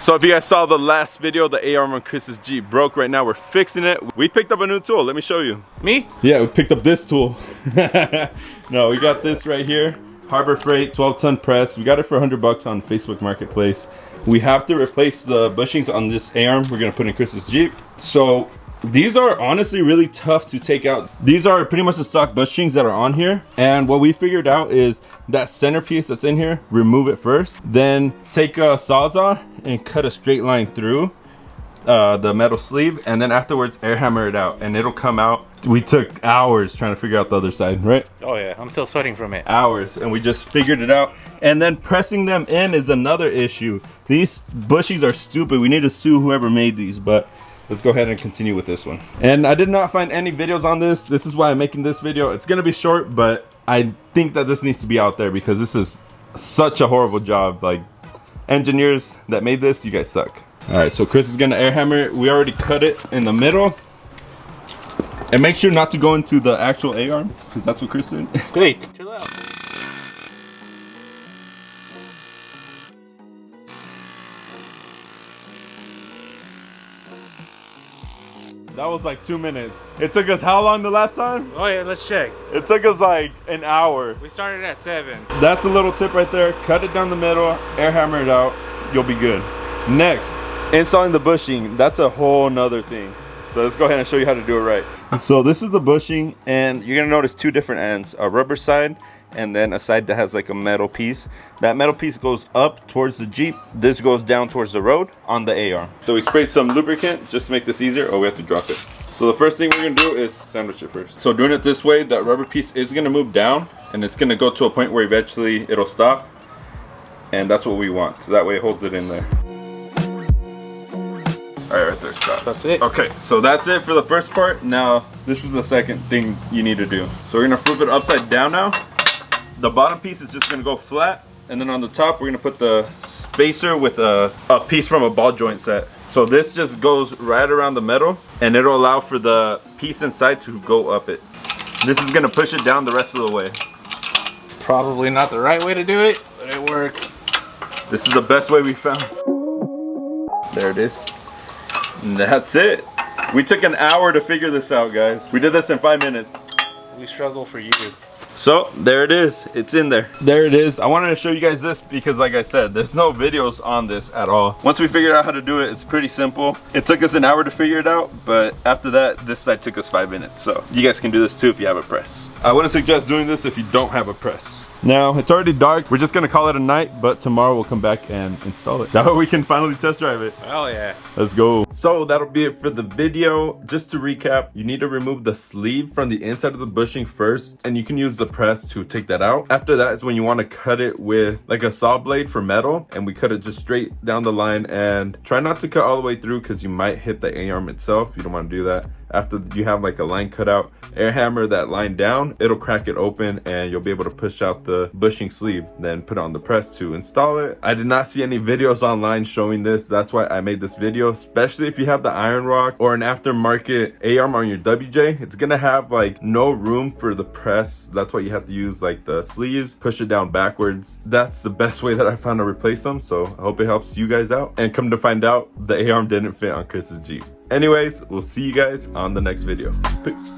So if you guys saw the last video, the A-arm on Chris's Jeep broke. Right now we're fixing it. We picked up a new tool. Let me show you. Me? Yeah, we picked up this tool. No, we got this right here. Harbor Freight 12-ton press. We got it for $100 on Facebook Marketplace. We have to replace the bushings on this A-arm we're gonna put in Chris's Jeep. So these are honestly really tough to take out. These are pretty much the stock bushings that are on here. And what we figured out is that centerpiece that's in here, remove it first. Then take a sawzall and cut a straight line through the metal sleeve. And then afterwards air hammer it out and it'll come out. We took hours trying to figure out the other side, right? Oh yeah, I'm still sweating from it. Hours, and we just figured it out. And then pressing them in is another issue. These bushings are stupid. We need to sue whoever made these, but let's go ahead and continue with this one. And I did not find any videos on this. This is why I'm making this video. It's gonna be short, but I think that this needs to be out there because this is such a horrible job. Like, engineers that made this, you guys suck. All right, so Chris is gonna air hammer it. We already cut it in the middle. And make sure not to go into the actual A-arm, because that's what Chris did. Wait, chill out. That was like 2 minutes. It took us how long the last time? Oh yeah, let's check. It took us like an hour. We started at 7. That's a little tip right there. Cut it down the middle, air hammer it out, you'll be good. Next, installing the bushing. That's a whole nother thing. So let's go ahead and show you how to do it right. So this is the bushing, and you're gonna notice two different ends, a rubber side and then a side that has like a metal piece. That metal piece goes up towards the Jeep. This goes down towards the road on the A-arm. So we sprayed some lubricant just to make this easier. Oh, we have to drop it. So the first thing we're gonna do is sandwich it first. So doing it this way, that rubber piece is gonna move down and it's gonna go to a point where eventually it'll stop. And that's what we want. So that way it holds it in there. All right, right there, stop. That's it. Okay, so that's it for the first part. Now, this is the second thing you need to do. So we're gonna flip it upside down now. The bottom piece is just gonna go flat. And then on the top, we're gonna put the spacer with a piece from a ball joint set. So this just goes right around the metal and it'll allow for the piece inside to go up it. This is gonna push it down the rest of the way. Probably not the right way to do it, but it works. This is the best way we found. There it is. And that's it. We took an hour to figure this out, guys. We did this in 5 minutes. We struggle for you. So there it is. It's in there. There it is. I wanted to show you guys this because, like I said, there's no videos on this at all. Once we figured out how to do it, it's pretty simple. It took us an hour to figure it out, but after that, this side took us 5 minutes. So you guys can do this too if you have a press. I wouldn't suggest doing this if you don't have a press. Now, it's already dark. We're just gonna call it a night, but tomorrow we'll come back and install it. That way we can finally test drive it. Oh yeah. Let's go. So that'll be it for the video. Just to recap, you need to remove the sleeve from the inside of the bushing first, and you can use the press to take that out. After that is when you want to cut it with like a saw blade for metal, and we cut it just straight down the line. And try not to cut all the way through because you might hit the A-arm itself. You don't want to do that. After you have like a line cut out, air hammer that line down, it'll crack it open and you'll be able to push out the bushing sleeve, then put it on the press to install it. I did not see any videos online showing this. That's why I made this video, especially if you have the Iron Rock or an aftermarket A-arm on your WJ. It's gonna have like no room for the press. That's why you have to use like the sleeves, push it down backwards. That's the best way that I found to replace them. So I hope it helps you guys out. And come to find out, the A-arm didn't fit on Chris's Jeep. Anyways, we'll see you guys on the next video. Peace.